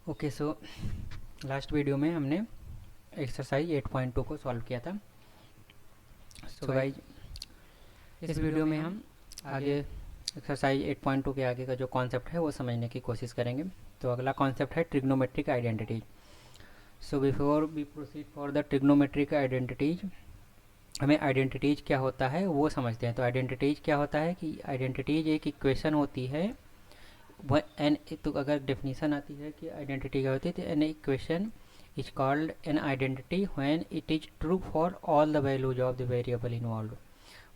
Okay so last video में हमने exercise 8.2 को सॉल्व किया था। सो गाइज इस वीडियो में हम आगे एक्सरसाइज 8.2 के आगे का जो कॉन्सेप्ट है वो समझने की कोशिश करेंगे। तो अगला कॉन्सेप्ट है trigonometric identities. So before we proceed for the trigonometric identities, हमें आइडेंटिटीज क्या होता है वो समझते हैं। तो आइडेंटिटीज क्या होता है कि आइडेंटिटीज एक इक्वेशन होती है एन, तो अगर डेफिनेशन आती है कि आइडेंटिटी क्या होती है, तो an equation is called an identity when it is true for all the values of the variable involve.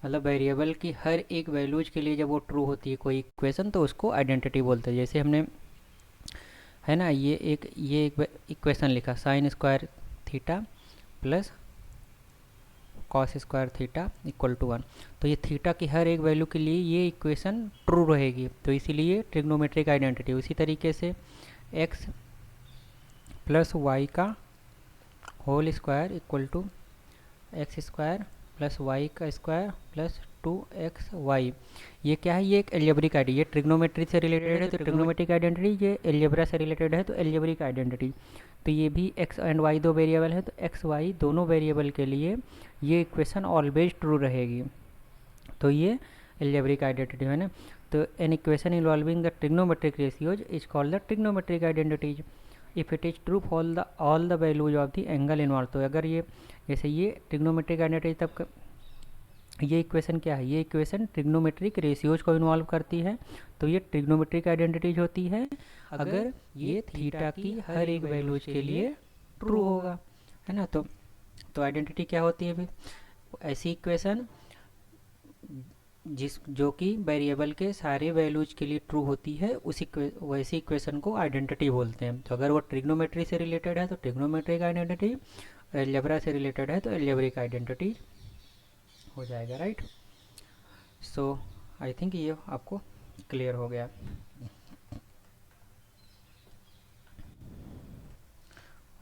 मतलब वेरिएबल की हर एक वैल्यूज के लिए जब वो ट्रू होती है कोई इक्वेशन, तो उसको आइडेंटिटी बोलते हैं। जैसे हमने है ना ये एक इक्वेशन लिखा sine square theta plus cos square theta equal to 1, तो ये थीटा की हर एक वैल्यू के लिए ये इक्वेशन ट्रू रहेगी, तो इसीलिए ट्रिग्नोमेट्रिक आइडेंटिटी। उसी तरीके से x प्लस वाई का whole square equal to x square plus y का स्क्वायर प्लस 2xy, ये क्या है, ये एक एल्जेब्रिक आइडेंटिटी। ये ट्रिग्नोमेट्री से रिलेटेड है तो ट्रिग्नोमेट्रिक आइडेंटिटी, ये एल्जेब्रा से रिलेटेड है तो एल्जेब्रिक आइडेंटिटी। तो ये भी x एंड y दो वेरिएबल है, तो x y दोनों वेरिएबल के लिए ये इक्वेशन ऑलवेज ट्रू रहेगी। तो ये एल्जेब्रिक आइडेंटिटी है ना। तो an equation involving the trigonometric ratios is called the trigonometric identities if it is true for the all the values of the angle involve. तो अगर ये जैसे ये ट्रिग्नोमेट्रिक आइडेंटिटी, तब ये इक्वेशन क्या है, ये इक्वेशन ट्रिग्नोमेट्रिक रेशियोज को इन्वॉल्व करती है, तो ये ट्रिग्नोमेट्रिक आइडेंटिटीज होती है अगर ये थीटा की हर एक वैल्यूज के लिए ट्रू होगा, है ना। तो आइडेंटिटी क्या होती है फिर, ऐसी इक्वेशन जो कि वेरिएबल के सारे वैल्यूज के लिए ट्रू होती है, वैसी इक्वेशन को आइडेंटिटी बोलते हैं। तो अगर वो ट्रिग्नोमेट्री से रिलेटेड है तो ट्रिग्नोमेट्रिक आइडेंटिटी, एल्जेब्रा से रिलेटेड है तो एल्जेब्रिक आइडेंटिटी हो जाएगा, राइट। सो आई थिंक ये आपको क्लियर हो गया।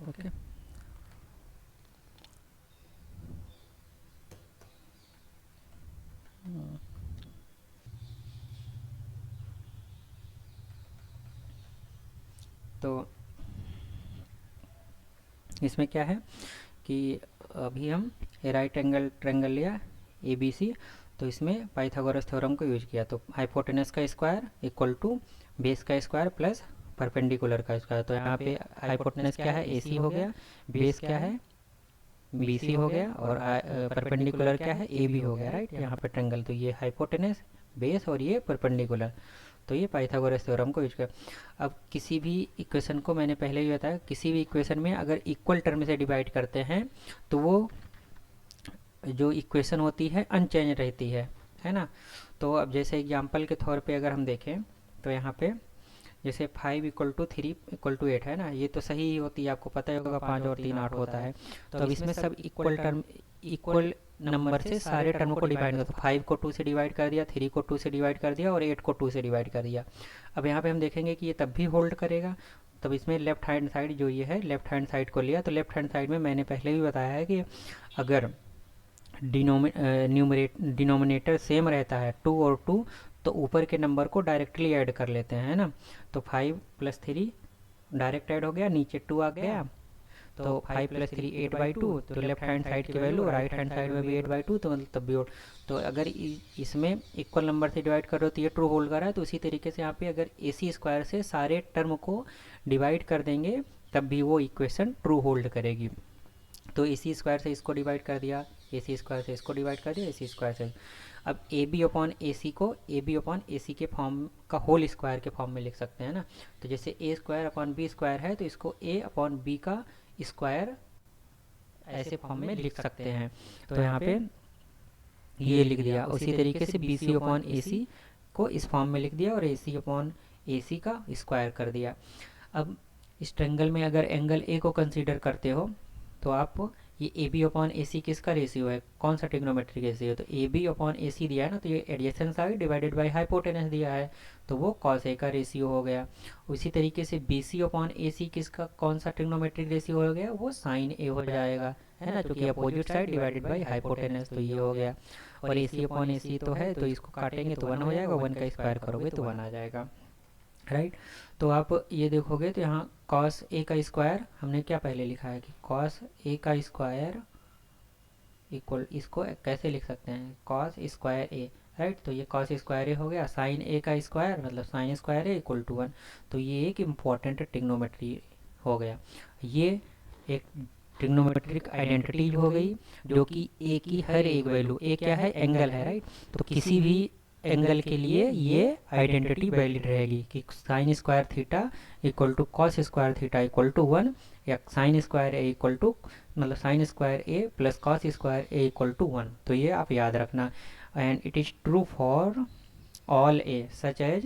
ओके तो इसमें क्या है कि अभी हम राइट एंगल ट्रायंगल लिया ABC, तो इसमें पाइथागोरस थ्योरम को यूज किया। तो हाइपोटेनस का स्क्वायर इक्वल टू बेस का स्क्वायर प्लस परपेंडिकुलर का स्क्वायर। तो यहाँ पे हाइपोटेनस क्या है, AC हो गया, बेस क्या है, BC हो गया, और परपेंडिकुलर क्या है, AB हो गया, राइट। यहाँ पे ट्रायंगल, तो ये हाइपोटेनस, बेस और ये परपेंडिकुलर, तो ये पाइथागोरस थ्योरम को यूज कर। अब किसी भी इक्वेशन को, मैंने पहले ही बताया, किसी भी इक्वेशन में अगर इक्वल टर्म से डिवाइड करते हैं तो वो जो इक्वेशन होती है अनचेंज रहती है ना। तो अब जैसे एग्जांपल के तौर पे अगर हम देखें तो यहाँ पे जैसे 5 इक्वल टू 3 इक्वल टू 8 है ना, ये तो सही ही होती है, आपको पता ही होगा 5 और 3 8 होता है। तो अब इसमें सब इक्वल टर्म, इक्वल नंबर से सारे टर्म को डिवाइड कर, तो 5 को 2 से डिवाइड कर दिया, 3 को 2 से डिवाइड कर दिया और 8 को 2 से डिवाइड कर दिया। अब यहाँ पे हम देखेंगे कि ये तब भी होल्ड करेगा। तब इसमें लेफ्ट हैंड साइड जो ये है, लेफ्ट हैंड साइड को लिया, तो लेफ्ट हैंड साइड में मैंने पहले भी बताया है कि अगर डिनोमिनेटर सेम रहता है 2 और 2, तो ऊपर के नंबर को डायरेक्टली ऐड कर लेते हैं, है ना। तो 5 प्लस 3 डायरेक्ट ऐड हो गया, नीचे 2 आ गया, तो 5 प्लस 3 8/2, तो लेफ्ट हैंड साइड की वैल्यू राइट हैंड साइड में भी 8/2, तो मतलब तब भी तो अगर इसमें इक्वल नंबर से डिवाइड कर रहे हो तो ये ट्रू होल्ड कर रहा है। तो उसी तरीके से यहाँ पे अगर AC स्क्वायर से सारे टर्म को डिवाइड कर देंगे तब भी वो इक्वेशन ट्रू होल्ड करेगी। तो AC स्क्वायर से इसको डिवाइड कर दिया, AC स्क्वायर से इसको डिवाइड कर दिया, AC स्क्वायर से। अब AB अपॉन AC को AB अपॉन AC के फॉर्म का होल स्क्वायर के फॉर्म में लिख सकते हैं ना। तो जैसे A square upon B square है, तो इसको A अपॉन B का स्क्वायर ऐसे फॉर्म में लिख सकते हैं। तो यहाँ पे ये लिख दिया। उसी तरीके से BC अपॉन AC को इस फॉर्म में लिख दिया और AC अपॉन AC का स्क्वायर कर दिया। अब इस ट्रायंगल में अगर एंगल A को कंसीडर करते हो तो आप ये AB अपॉन AC किसका रेशियो है, कौन सा ट्रिग्नोमेट्रिक रेशियो है, तो AB अपॉन AC दिया है ना, तो ये adjacent side divided by hypotenuse दिया है, तो वो cos A का रेशियो हो गया। उसी तरीके से BC अपॉन AC किसका, कौन सा ट्रिग्नोमेट्रिक रेशियो हो गया, वो sin A हो जाएगा, है ना, क्योंकि opposite side divided by hypotenuse, तो ये हो गया। और AC अपॉन AC तो है, तो इसको काटेंगे तो 1 हो जाएगा, 1 का स्क्वायर करोगे तो 1 आ जाएगा, राइट। तो आप ये देखोगे तो यहाँ कॉस ए का स्क्वायर हमने क्या पहले लिखा है कि कॉस ए का स्क्वायर इक्वल, इसको कैसे लिख सकते हैं, कॉस स्क्वायर ए, राइट। तो ये कॉस स्क्वायर ए हो गया, साइन ए का स्क्वायर मतलब sine square A equal to 1। तो ये एक इम्पॉर्टेंट ट्रिग्नोमेट्री हो गया। ये एक ट्रिग्नोमेट्रिक आइडेंटिटी हो गई जो कि ए की हर एक वैल्यू, ए क्या है, एंगल है, राइट। तो किसी भी एंगल के लिए ये आइडेंटिटी वैलिड रहेगी कि sine square theta equal to cos square theta equal to 1, या sine square A equal to मतलब sine square A plus cos square A equal to 1। तो ये आप याद रखना। And it is true for all A such as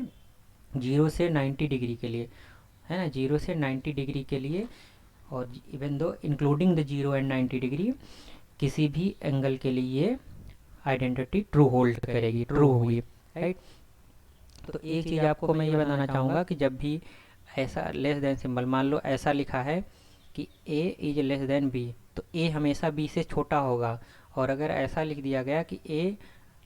0 से 90 degree के लिए, है ना, 0 से 90 डिग्री के लिए, और even though including the 0 and 90 degree, किसी भी एंगल के लिए आइडेंटिटी ट्रू होल्ड करेगी, ट्रू होगी, राइट। तो एक चीज़ आपको मैं ये बताना चाहूँगा कि जब भी ऐसा लेस देन सिंबल, मान लो ऐसा लिखा है कि a is less than b, तो a हमेशा b से छोटा होगा। और अगर ऐसा लिख दिया गया कि a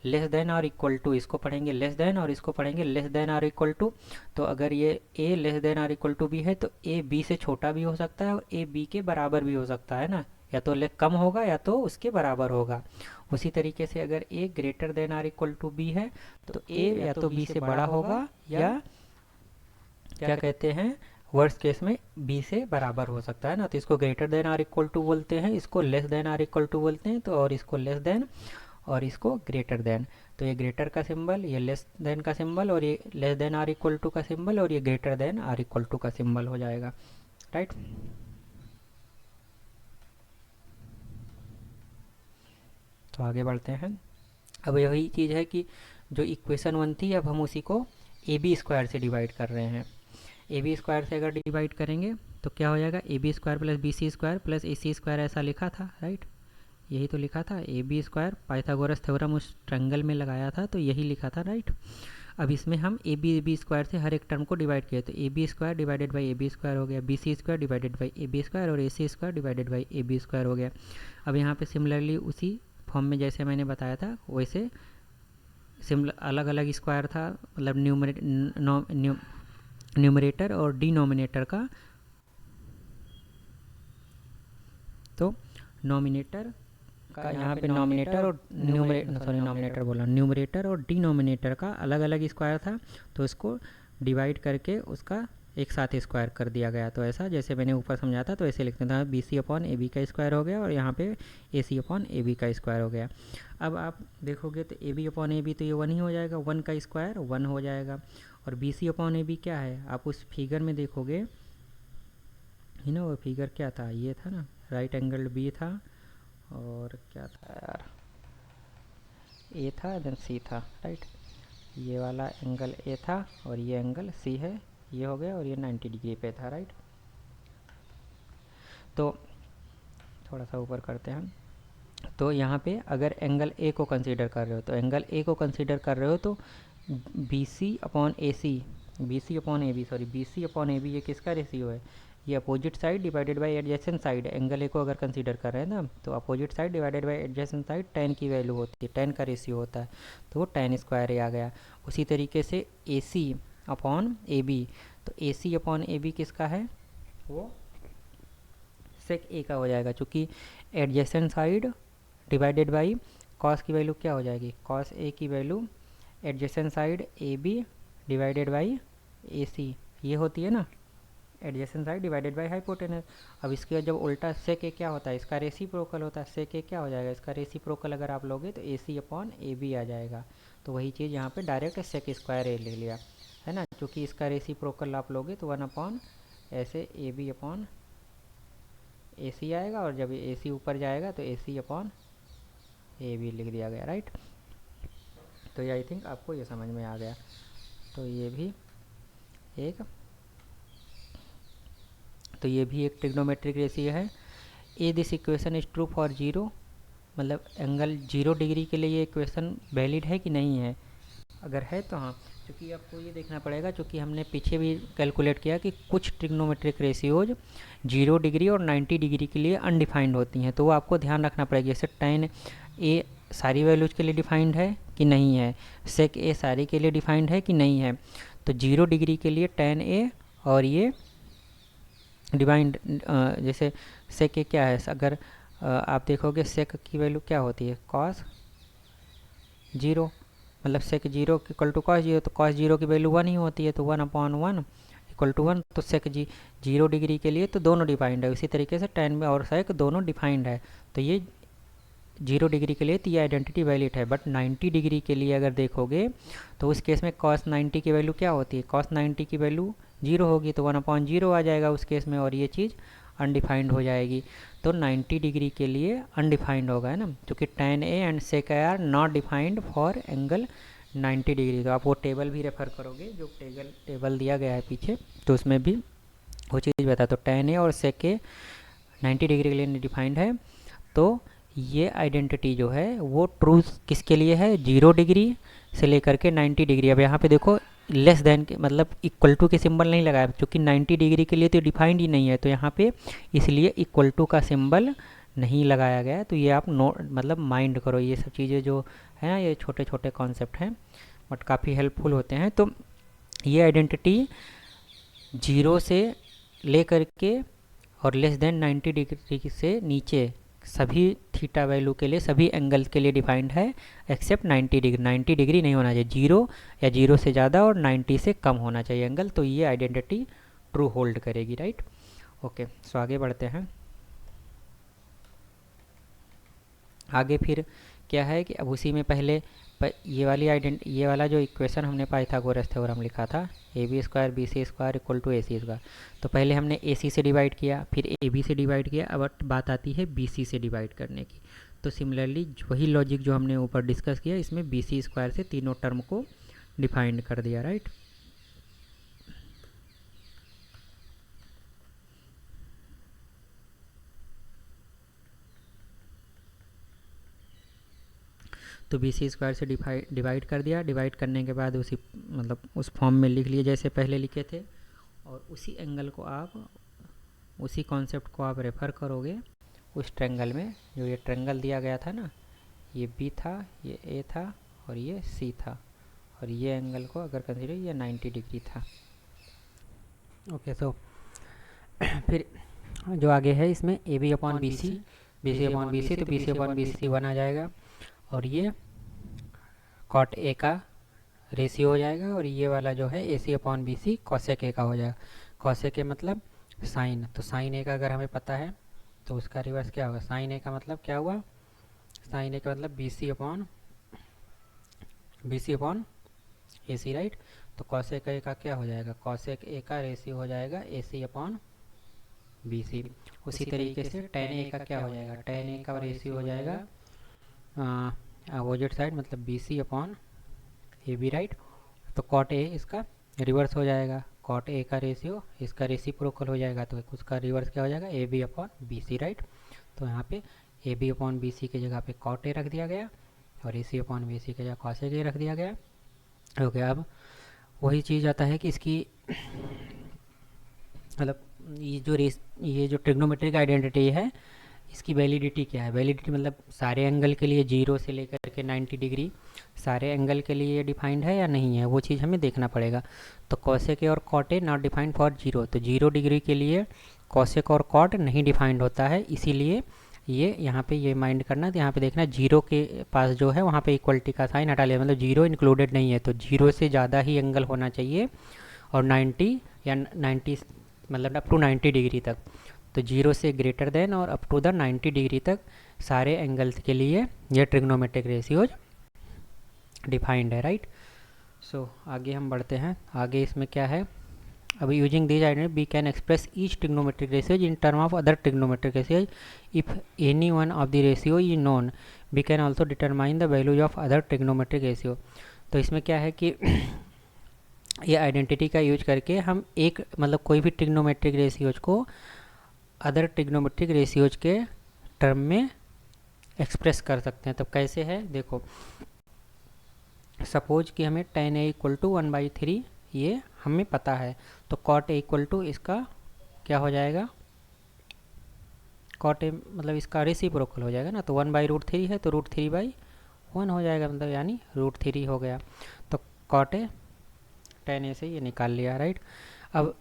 लेस देन और इक्वल टू, इसको पढ़ेंगे लेस देन और इसको पढ़ेंगे लेस देन और इक्वल टू, तो अगर ये a लेस देन और इक्वल टू b है तो a b से छोटा भी हो सकता है और a b के बराबर भी हो सकता है ना, या तो कम होगा या तो उसके बराबर होगा। उसी तरीके से अगर a ग्रेटर देन और इक्वल टू b है तो a या तो b से बड़ा होगा या क्या कहते हैं वर्स्ट केस में b से बराबर हो सकता है ना। तो इसको ग्रेटर देन और इक्वल टू बोलते हैं, इसको लेस देन और इक्वल टू बोलते हैं, तो और इसको लेस देन और इसको ग्रेटर देन। तो ये ग्रेटर का सिंबल, ये लेस देन का सिंबल, और ये लेस देन और इक्वल टू का सिंबल, और ये ग्रेटर देन और इक्वल टू का सिंबल हो जाएगा, राइट। तो आगे बढ़ते हैं। अब यही चीज़ है कि जो इक्वेशन 1 थी, अब हम उसी को ए बी स्क्वायर से डिवाइड कर रहे हैं। ए बी स्क्वायर से अगर डिवाइड करेंगे तो क्या हो जाएगा, A B square plus B C square plus A C square, ऐसा लिखा था, राइट। यही तो लिखा था, A B square Pythagoras theorem उस ट्रायंगल में लगाया था तो यही लिखा था, राइट। अब इसमें हम ए बी स्क्वायर से हर एक टर्म को डिवाइड किया, तो A B square divided by A B square हो गया, B C square divided by A B square, और A C square divided by A B square हो गया। अब यहाँ पे सिमिलरली उसी फॉर्म में जैसे मैंने बताया था वैसे अलग अलग स्क्वायर था, मतलब न्यूमरेटर और डिनोमिनेटर का। तो नोमिनेटर का यहाँ पे नोमिनेटर और न्यूमरेटर और डिनोमिनेटर का अलग अलग स्क्वायर था, तो इसको डिवाइड करके उसका एक साथ स्क्वायर कर दिया गया। तो ऐसा जैसे मैंने ऊपर समझा था तो ऐसे लिखते था, B C upon A B का स्क्वायर हो गया और यहाँ पे A C upon A B का स्क्वायर हो गया। अब आप देखोगे तो A B upon A B तो ये 1 ही हो जाएगा, 1 का स्क्वायर 1 हो जाएगा। और B C upon A B क्या है, आप उस फिगर में देखोगे, यू नो वो फिगर क्या था, ये था ना, राइट एंगल बी था और क्या था यार, ए था देन सी था, राइट। ये वाला एंगल ए था और ये एंगल सी है, ये हो गया, और ये 90 डिग्री पे था, राइट। तो थोड़ा सा ऊपर करते हैं हम। तो यहाँ पे अगर एंगल ए को कंसीडर कर रहे हो, तो एंगल ए को कंसीडर कर रहे हो तो B C upon A C, B C upon A B, sorry B C upon A B, ये किसका रेशियो है, ये opposite side divided by adjacent side. Angle A को अगर कंसीडर कर रहे हैं ना, तो opposite side divided by adjacent side tan की वैल्यू होती है, tan का रेशियो होता है, तो वो tan स्क्वायर ए आ गया। उसी तरीके से ए सी अपॉन ए बी, तो ए सी अपॉन ए बी किसका है, वो सेक ए का हो जाएगा, चूँकि adjacent side divided by cos की वैल्यू क्या हो जाएगी, कॉस ए की value adjacent side A B divided by A C, ये होती है ना, adjacent side divided by hypotenuse. अब इसके जब उल्टा सेक ए क्या होता है, इसका रेसिप्रोकल होता है, सेक ए क्या हो जाएगा, इसका रेसिप्रोकल अगर आप लोगे तो ए सी अपॉन ए बी आ जाएगा। तो वही चीज़ यहाँ पे डायरेक्ट सेक स्क्वायर ए ले लिया है ना, क्योंकि इसका रेसिप्रोकल आप लोगे तो 1 अपॉन ऐसे ए बी अपॉन ए सी आएगा, और जब ए सी ऊपर जाएगा तो ए सी अपॉन ए बी लिख दिया गया, राइट। तो ये आई थिंक आपको ये समझ में आ गया। तो ये भी एक ट्रिग्नोमेट्रिक रेशियो है। Uh this equation is true for 0, मतलब एंगल 0 डिग्री के लिए ये इक्वेशन वैलिड है कि नहीं है, अगर है तो हाँ, क्योंकि आपको ये देखना पड़ेगा, क्योंकि हमने पीछे भी कैलकुलेट किया कि कुछ ट्रिग्नोमेट्रिक रेशियोज 0 डिग्री और 90 डिग्री के लिए अनडिफाइंड होती हैं, तो वो आपको ध्यान रखना पड़ेगा। जैसे tan ए सारी वैल्यूज के लिए डिफाइंड है कि नहीं है, sec ए सारी के लिए डिफाइंड है कि नहीं है। तो 0 डिग्री के लिए tan ए और ये डिवाइड जैसे सेक ए क्या है, अगर आप देखोगे सेक की वैल्यू क्या होती है, कॉस जीरो, मतलब sec zero equal to cos zero, तो कॉस जीरो की वैल्यू 1 ही होती है, तो 1/1 इक्वल टू 1। तो सेक जीरो डिग्री के लिए तो दोनों डिफाइंड है, उसी तरीके से टेन में और सेक दोनों डिफाइंड है, तो ये 0 डिग्री के लिए तो ये आइडेंटिटी वैलिड है। बट 90 डिग्री के लिए अगर देखोगे तो उस केस में कॉस 90 की वैल्यू क्या होती है, कॉस 90 की वैल्यू 0 होगी, तो 1/0 आ जाएगा उस केस में, और ये चीज़ अनडिफाइंड हो जाएगी। तो 90 डिग्री के लिए अनडिफाइंड होगा, है ना, क्योंकि tan A and sec A are not defined for angle 90 degree. तो आप वो टेबल भी रेफर करोगे जो टेबल दिया गया है पीछे, तो उसमें भी वो चीज़ बता। तो tan A और sec A 90 डिग्री के लिए डिफाइंड है। तो ये आइडेंटिटी जो है वो ट्रू किसके लिए है, 0 डिग्री से लेकर के 90 डिग्री। अब यहाँ पे देखो लेस देन के मतलब इक्वल टू के सिंबल नहीं लगाया, क्योंकि 90 डिग्री के लिए तो डिफाइंड ही नहीं है, तो यहाँ पे इसलिए इक्वल टू का सिंबल नहीं लगाया गया है। तो ये आप नो मतलब माइंड करो, ये सब चीज़ें जो है ना, ये छोटे छोटे कॉन्सेप्ट हैं बट काफ़ी हेल्पफुल होते हैं। तो ये आइडेंटिटी 0 से ले करके और लेस देन 90 डिग्री से नीचे सभी थीटा वैल्यू के लिए, सभी एंगल्स के लिए डिफाइंड है, एक्सेप्ट 90 डिग्री। 90 डिग्री नहीं होना चाहिए, 0 या 0 से ज़्यादा और 90 से कम होना चाहिए एंगल, तो ये आइडेंटिटी ट्रू होल्ड करेगी, राइट। ओके, सो आगे बढ़ते हैं। आगे फिर क्या है कि अब उसी में पहले ये वाला जो इक्वेशन हमने पाइथागोरस थ्योरम लिखा था, AB² BC² equal to AC², तो पहले हमने AC से डिवाइड किया, फिर AB से डिवाइड किया, अब बात आती है BC से डिवाइड करने की। तो सिमिलरली वही लॉजिक जो हमने ऊपर डिस्कस किया, इसमें BC² से तीनों टर्म को डिफाइंड कर दिया, राइट। तो BC² से डिवाइड कर दिया, डिवाइड करने के बाद उसी मतलब उस फॉर्म में लिख लिए जैसे पहले लिखे थे, और उसी एंगल को आप, उसी कॉन्सेप्ट को आप रेफ़र करोगे उस ट्रेंगल में, जो ये ट्रेंगल दिया गया था ना, ये B था, ये A था और ये C था, और ये एंगल को अगर कंसीडर, ये 90 डिग्री था। ओके, सो फिर जो आगे है इसमें AB/BC, BC/BC, तो BC/BC 1 आ जाएगा, और ये कॉट A का रेशियो हो जाएगा, और ये वाला जो है AC/BC कॉसेक A का हो जाएगा। कॉसेक A मतलब साइन, तो साइन A का अगर हमें पता है तो उसका रिवर्स क्या होगा, साइन A का मतलब क्या हुआ, साइन A का मतलब BC/AC, राइट। तो कॉसेक A का क्या हो जाएगा, कॉसेक A का रेशियो हो जाएगा AC/BC। उसी तरीके से tan A का क्या हो जाएगा, tan A का रेशियो हो जाएगा अपोजिट साइड मतलब BC/AB, राइट। तो कॉट A इसका रिवर्स हो जाएगा, कॉट A का रेशियो इसका रेसिप्रोकल हो जाएगा, तो उसका रिवर्स क्या हो जाएगा, AB/BC, राइट। तो यहाँ पे AB/BC की जगह पे कॉट A रख दिया गया, और AC/BC की जगह कॉसेक A रख दिया गया। ओके, अब वही चीज़ आता है कि इसकी मतलब ये जो ट्रिग्नोमेट्रिक आइडेंटिटी है, इसकी वैलिडिटी क्या है। वैलिडिटी मतलब सारे एंगल के लिए 0 से लेकर के 90 डिग्री सारे एंगल के लिए डिफाइंड है या नहीं है, वो चीज़ हमें देखना पड़ेगा। तो कॉसेक और cot A not defined for 0, तो 0 डिग्री के लिए कॉसेक और कॉट नहीं डिफाइंड होता है, इसीलिए ये यहाँ पे ये माइंड करना। तो यहाँ पे देखना 0 के पास जो है वहाँ पे इक्वलिटी का साइन हटा लिया, मतलब 0 इंक्लूडेड नहीं है, तो 0 से ज़्यादा ही एंगल होना चाहिए, और 90 या 90 मतलब अप टू 90 डिग्री तक, तो 0 से ग्रेटर देन और अप टू द 90 डिग्री तक सारे एंगल्स के लिए ये ट्रिग्नोमेट्रिक रेशियोज डिफाइंड है, राइट। सो आगे हम बढ़ते हैं। आगे इसमें क्या है, अब using this identity we can express each trigonometric ratios in term of other trigonometric ratios. If any one of the ratio is known we can also determine the values of other trigonometric ratio. तो इसमें क्या है कि ये identity का use करके हम एक मतलब कोई भी ट्रिग्नोमेट्रिक रेशियोज को अदर ट्रिग्नोमेट्रिक रेशियोज के टर्म में एक्सप्रेस कर सकते हैं। तो कैसे है देखो, सपोज कि हमें tan A इक्वल टू 1/3 ये हमें पता है, तो cot A इक्वल टू इसका क्या हो जाएगा, cot A मतलब इसका रेसिप्रोकल हो जाएगा ना, तो 1/√3 है तो √3/1 हो जाएगा, मतलब यानी √3 हो गया। तो cot A tan A से ये निकाल लिया, राइट। अब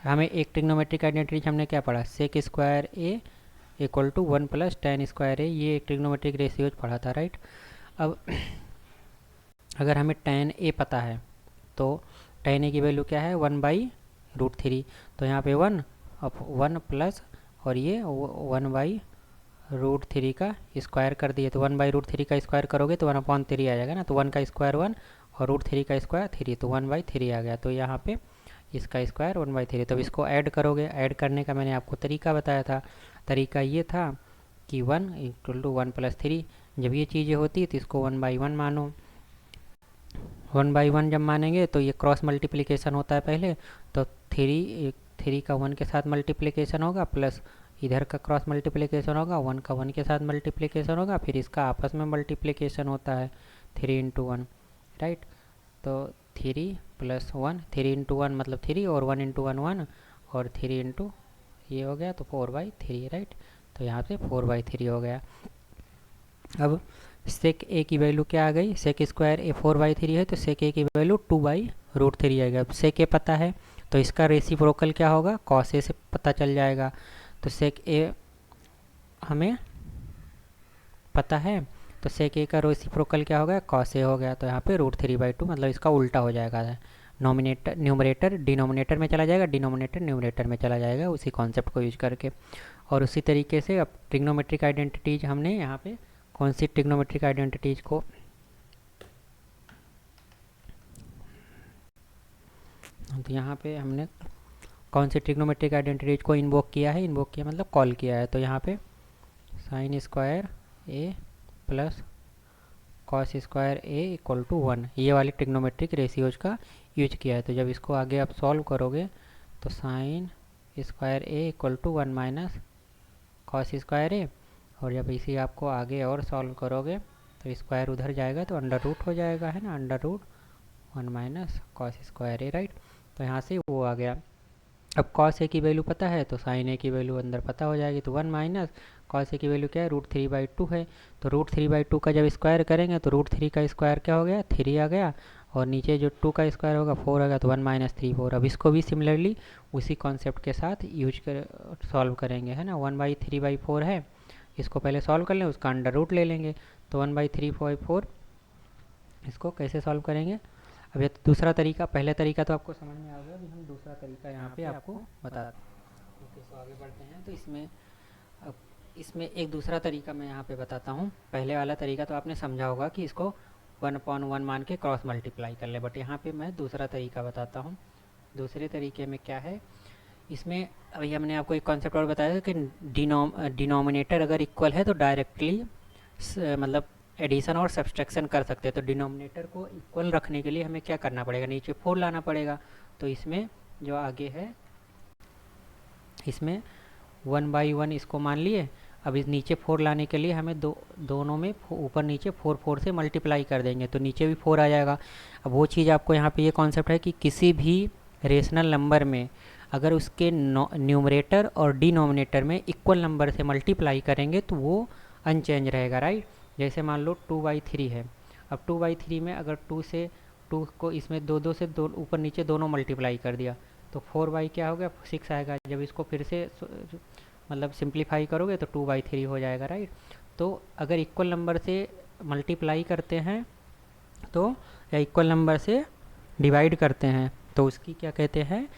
हमें एक ट्रिग्नोमेट्रिक आइडेंटिटी हमने क्या पढ़ा, sec square A equal to 1 plus tan square A, ये एक ट्रिग्नोमेट्रिक रेशियोज पढ़ा था, राइट। अब अगर हमें tan ए पता है तो tan ए की वैल्यू क्या है, 1/√3, तो यहाँ पे 1 अब 1 प्लस और ये 1/√3 का स्क्वायर कर दिए, तो 1/√3 का स्क्वायर करोगे तो 1/3 आ जाएगा ना, तो 1 का स्क्वायर 1 और √3 का स्क्वायर 3, तो 1/3 आ गया। तो यहाँ पे इसका स्क्वायर 1/3, तब इसको ऐड करोगे, ऐड करने का मैंने आपको तरीका बताया था। तरीका ये था कि 1 इक्वल टू 1 प्लस 3, जब ये चीज़ें होती है तो इसको 1/1 मानो। 1/1 जब मानेंगे तो ये क्रॉस मल्टीप्लिकेशन होता है पहले, तो 3 का 1 के साथ मल्टीप्लिकेशन होगा, प्लस इधर का क्रॉस मल्टीप्लिकेशन होगा, 1 का 1 के साथ मल्टीप्लिकेशन होगा, फिर इसका आपस में मल्टीप्लिकेशन होता है 3 इंटू 1, राइट। तो 3 प्लस 1, 3 इंटू 1 मतलब 3, और 1 इंटू 1 1, और 3 इंटू ये हो गया तो 4/3, राइट। तो यहाँ पे 4/3 हो गया। अब सेक ए की वैल्यू क्या आ गई, सेक स्क्वायर ए 4/3 है, तो सेक ए की वैल्यू 2/√3 आएगा। अब सेक ए पता है तो इसका रेसिप्रोकल क्या होगा, कॉस ए से पता चल जाएगा। तो सेक ए हमें पता है, तो सेक ए का रेसिप्रोकल क्या हो गया, कॉस ए हो गया। तो यहाँ पे √3/2 मतलब इसका उल्टा हो जाएगा, नोमिनेटर न्यूमरेटर डिनोमिनेटर में चला जाएगा, डिनोमिनेटर न्यूमरेटर में चला जाएगा, उसी कॉन्सेप्ट को यूज करके। और उसी तरीके से अब ट्रिग्नोमेट्रिक आइडेंटिटीज हमने यहाँ पे कौन सी ट्रिग्नोमेट्रिक आइडेंटिटीज को, तो यहाँ पे हमने कौन सी ट्रिग्नोमेट्रिक आइडेंटिटीज को इन्वोक किया है, इन्वोक किया मतलब कॉल किया है। तो यहाँ पे sine square A plus cos square A equal to 1, ये वाली ट्रिग्नोमेट्रिक रेशियोज का यूज किया है। तो जब इसको आगे आप सॉल्व करोगे तो sine square A equal to 1 minus cos square A, और जब इसी आपको आगे और सॉल्व करोगे तो स्क्वायर उधर जाएगा तो अंडर रूट हो जाएगा, है ना, under root 1 minus cos square A, right. तो यहाँ से वो आ गया। अब कॉस ए की वैल्यू पता है तो साइन ए की वैल्यू अंदर पता हो जाएगी, तो 1 माइनस कॉस ए की वैल्यू क्या है, √3/2 है। तो √3/2 का जब स्क्वायर करेंगे तो √3 का स्क्वायर क्या हो गया, 3 आ गया, और नीचे जो 2 का स्क्वायर होगा 4 आ गया, तो 1 माइनस 3 4। अब इसको भी सिमिलरली उसी कॉन्सेप्ट के साथ यूज कर सॉल्व करेंगे, है ना। 1/3/4 है, इसको पहले सॉल्व कर लें, उसका अंडर रूट ले लेंगे, तो 1/3/4 इसको कैसे सॉल्व करेंगे। अब ये दूसरा तरीका, पहले तरीका तो आपको समझ में आ गया, अभी हम दूसरा तरीका यहाँ पे आपको बताते हैं। ओके, सो आगे बढ़ते हैं। तो अब इसमें एक दूसरा तरीका मैं यहाँ पे बताता हूँ। पहले वाला तरीका तो आपने समझा होगा कि इसको 1/1 मान के क्रॉस मल्टीप्लाई कर ले, बट यहाँ पे मैं दूसरा तरीका बताता हूँ। दूसरे तरीके में क्या है, इसमें अभी हमने आपको एक कॉन्सेप्ट और बताया था कि डिनोमिनेटर अगर इक्वल है तो डायरेक्टली मतलब एडिशन और सब्सट्रैक्शन कर सकते हैं। तो डिनोमिनेटर को इक्वल रखने के लिए हमें क्या करना पड़ेगा, नीचे 4 लाना पड़ेगा। तो इसमें जो आगे है, इसमें 1/1 इसको मान लिए। अब इस नीचे 4 लाने के लिए हमें दोनों में ऊपर न्नीचे 4 से मल्टीप्लाई कर देंगे, तो नीचे भी 4 आ जाएगा। अब वो चीज़ आपको यहाँ पे ये कॉन्सेप्ट है कि किसी भी रेशनल नंबर में अगर उसके न्यूमरेटर और डिनोमिनेटर में इक्वल नंबर से मल्टीप्लाई करेंगे तो वो अनचेंज रहेगा, राइट। जैसे मान लो 2/3 है, अब 2/3 में अगर 2 को इसमें दो से दो ऊपर नीचे दोनों मल्टीप्लाई कर दिया तो 4 क्या हो गया, 6 आएगा। जब इसको फिर से मतलब सिंप्लीफाई करोगे तो 2/3 हो जाएगा, राइट। तो अगर इक्वल नंबर से मल्टीप्लाई करते हैं तो, या इक्वल नंबर से डिवाइड करते हैं तो उसकी क्या कहते हैं,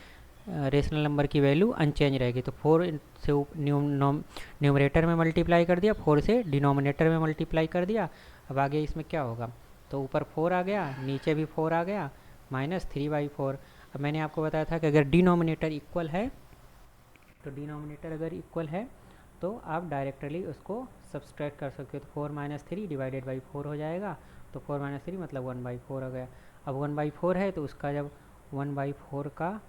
रेशनल नंबर की वैल्यू अनचेंज रहेगी। तो 4 से न्यूमरेटर में मल्टीप्लाई कर दिया, 4 से डिनोमिनेटर में मल्टीप्लाई कर दिया। अब आगे इसमें क्या होगा, तो ऊपर 4 आ गया, नीचे भी 4 आ गया, माइनस 3/4। अब मैंने आपको बताया था कि अगर डिनोमिनेटर इक्वल है, तो डिनोमिनेटर अगर इक्वल है तो आप डायरेक्टली उसको सब्सट्रैक्ट कर सकते हो। तो 4 - 3 डिवाइडेड बाई 4 हो जाएगा, तो 4 - 3 मतलब 1/4 हो गया। अब 1/4 है तो उसका जब 1/4 का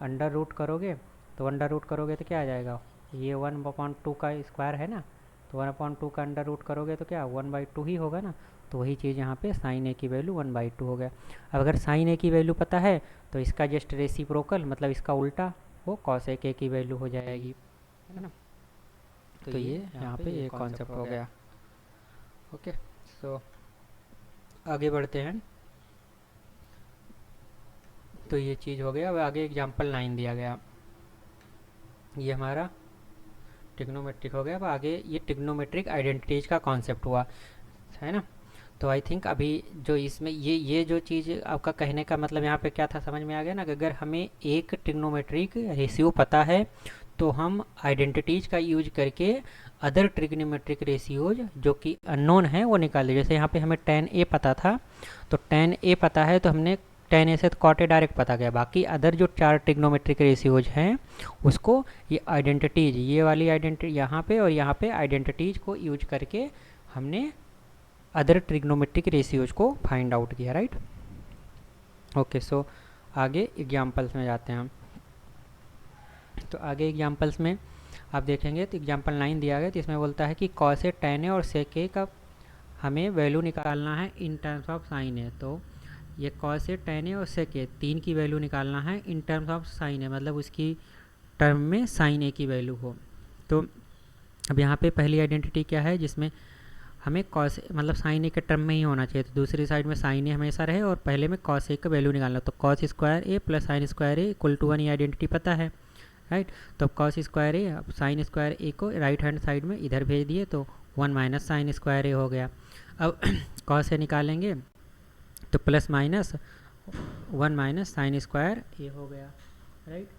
अंडर रूट करोगे, तो अंडर रूट करोगे तो क्या आ जाएगा, ये 1/2 का स्क्वायर है ना, तो 1/2 का अंडर रूट करोगे तो क्या 1/2 ही होगा ना। तो वही चीज़ यहाँ पे साइन ए की वैल्यू 1/2 हो गया। अब अगर साइन ए की वैल्यू पता है तो इसका जस्ट रेसिप्रोकल मतलब इसका उल्टा वो कॉस ए की वैल्यू हो जाएगी, है ना। तो ये यहाँ पे ये कॉन्सेप्ट हो गया। ओके, सो आगे बढ़ते हैं। तो ये चीज़ हो गया। अब आगे एग्जाम्पल 9 दिया गया। ये हमारा ट्रिग्नोमेट्रिक हो गया। अब आगे ये ट्रिग्नोमेट्रिक आइडेंटिटीज का कॉन्सेप्ट हुआ, है ना। तो आई थिंक अभी जो इसमें ये जो चीज़ आपका कहने का मतलब यहाँ पे क्या था, समझ में आ गया ना कि अगर हमें एक ट्रिग्नोमेट्रिक रेशियो पता है तो हम आइडेंटिटीज का यूज करके अदर ट्रिग्नोमेट्रिक रेशियोज जो कि अननोन है वो निकाल दे। जैसे यहाँ पे हमें tan a पता था, तो tan a पता है तो हमने tan a से तो cot a डायरेक्ट पता गया। बाकी अदर जो 4 ट्रिग्नोमेट्रिक रेशियोज हैं उसको ये आइडेंटिटीज, ये वाली आइडेंटिटी यहाँ पे और यहाँ पे आइडेंटिटीज को यूज करके हमने अदर ट्रिग्नोमेट्रिक रेशियोज को फाइंड आउट किया, राइट। ओके, सो आगे एग्जाम्पल्स में जाते हैं हम। तो आगे एग्जाम्पल्स में आप देखेंगे तो एग्जाम्पल 9 दिया गया, तो इसमें बोलता है कि कॉस ए tan ए और sec ए का हमें वैल्यू निकालना है इन टर्म्स ऑफ साइन ए। तो ये कॉस ए tan ए और sec ए तीन की वैल्यू निकालना है इन टर्म्स ऑफ साइन ए, मतलब उसकी टर्म में साइन ए की वैल्यू हो। तो अब यहाँ पे पहली आइडेंटिटी क्या है जिसमें हमें कॉस मतलब साइन ए के टर्म में ही होना चाहिए, तो दूसरी साइड में साइन ए हमेशा रहे और पहले में कॉस ए का वैल्यू निकालना। तो cos square A plus sine square A equal to 1, ये आइडेंटिटी पता है, राइट। तो कॉस स्क्वायर ए, अब साइन स्क्वायर ए को राइट हैंड साइड में इधर भेज दिए तो 1 माइनस साइन स्क्वायर ए हो गया। अब कॉस ए निकालेंगे तो plus minus 1 minus sine square A हो गया, राइट।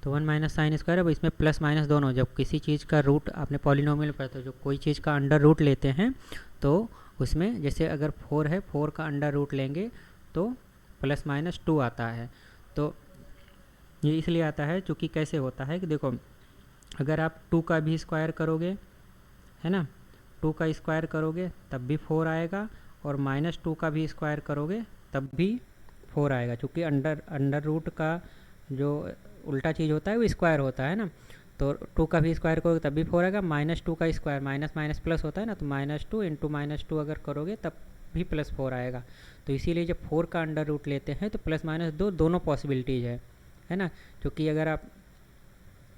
तो 1 माइनस साइन स्क्वायर, अब इसमें प्लस माइनस दोनों, जब किसी चीज़ का रूट आपने पॉलिनोमियल पर, तो जब कोई चीज़ का अंडर रूट लेते हैं तो उसमें जैसे अगर 4 है, 4 का अंडर रूट लेंगे तो प्लस माइनस 2 आता है। तो ये इसलिए आता है क्योंकि कैसे होता है कि देखो, अगर आप 2 का भी स्क्वायर करोगे, है ना, 2 का स्क्वायर करोगे तब भी 4 आएगा और माइनस 2 का भी स्क्वायर करोगे तब भी 4 आएगा, क्योंकि अंडर रूट का जो उल्टा चीज़ होता है वो स्क्वायर होता है ना। तो 2 का भी स्क्वायर करोगे तब भी 4 आएगा, माइनस 2 का स्क्वायर, माइनस माइनस प्लस होता है ना, तो माइनस 2 इंटू माइनस 2 अगर करोगे तब भी प्लस 4 आएगा। तो इसीलिए जब 4 का अंडर रूट लेते हैं तो प्लस माइनस 2 दोनों पॉसिबिलिटीज़ है ना। क्योंकि अगर आप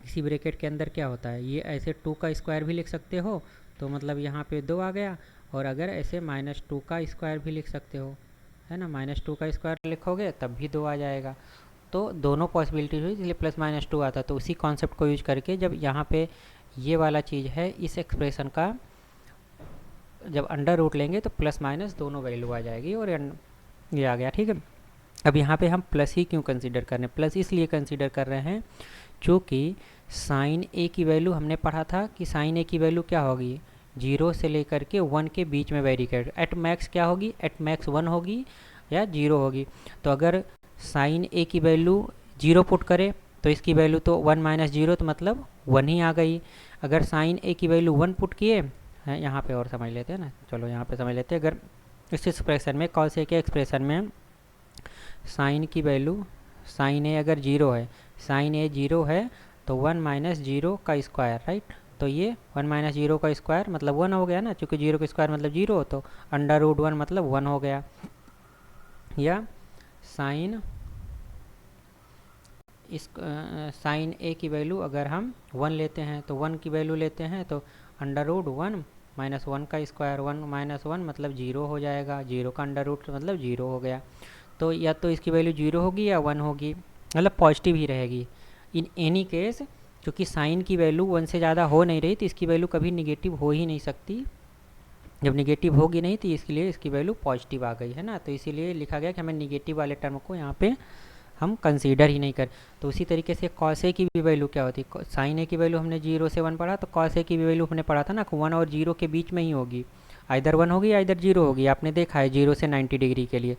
इसी ब्रैकेट के अंदर क्या होता है, ये ऐसे 2 का स्क्वायर भी लिख सकते हो तो मतलब यहाँ पे 2 आ गया, और अगर ऐसे माइनस 2 का स्क्वायर भी लिख सकते हो, है ना, माइनस 2 का स्क्वायर लिखोगे तब भी 2 आ जाएगा। तो दोनों पॉसिबिलिटीज हुई, इसलिए प्लस माइनस 2 आता। तो उसी कॉन्सेप्ट को यूज करके जब यहाँ पे ये वाला चीज़ है, इस एक्सप्रेशन का जब अंडर रूट लेंगे तो प्लस माइनस दोनों वैल्यू आ जाएगी और ये आ गया, ठीक है। अब यहाँ पे हम प्लस ही क्यों कंसीडर कर रहे हैं, प्लस इसलिए कंसीडर कर रहे हैं क्योंकि साइन ए की वैल्यू हमने पढ़ा था कि साइन ए की वैल्यू क्या होगी, 0 से लेकर के 1 के बीच में वेरी कर, एट मैक्स क्या होगी, एट मैक्स 1 होगी या 0 होगी। तो अगर साइन ए की वैल्यू 0 पुट करे तो इसकी वैल्यू तो 1 माइनस 0 तो मतलब 1 ही आ गई। अगर साइन ए की वैल्यू 1 पुट किए हैं, यहाँ पे और समझ लेते हैं ना, चलो यहाँ पे समझ लेते हैं। अगर इस एक्सप्रेशन में कॉस ए के एक्सप्रेशन में साइन की वैल्यू, साइन ए अगर 0 है, साइन ए 0 है तो 1 माइनस 0 का स्क्वायर, राइट। तो ये 1 माइनस 0 का स्क्वायर मतलब 1 हो गया ना, क्योंकि 0 का स्क्वायर मतलब 0, तो अंडर रूट 1 मतलब 1 हो गया। या साइन इस साइन ए की वैल्यू अगर हम 1 लेते हैं तो 1 की वैल्यू लेते हैं तो अंडर रूट 1 माइनस 1 का स्क्वायर, 1 माइनस 1 मतलब 0 हो जाएगा, 0 का अंडर रूट मतलब 0 हो गया। तो या तो इसकी वैल्यू 0 होगी या 1 होगी, मतलब पॉजिटिव ही रहेगी इन एनी केस। क्योंकि साइन की वैल्यू 1 से ज़्यादा हो नहीं रही तो इसकी वैल्यू कभी निगेटिव हो ही नहीं सकती, जब निगेटिव होगी नहीं तो इसके लिए इसकी वैल्यू पॉजिटिव आ गई, है ना। तो इसीलिए लिखा गया कि हमें निगेटिव वाले टर्म को यहाँ पे हम कंसीडर ही नहीं कर। तो उसी तरीके से कॉस ए की भी वैल्यू क्या होती है, साइन ए की वैल्यू हमने 0 से 1 पढ़ा, तो कॉस ए की भी वैल्यू हमने पढ़ा था ना, 1 और 0 के बीच में ही होगी, आइदर 1 होगी या आइदर 0 होगी। आपने देखा है 0 से 90 डिग्री के लिए,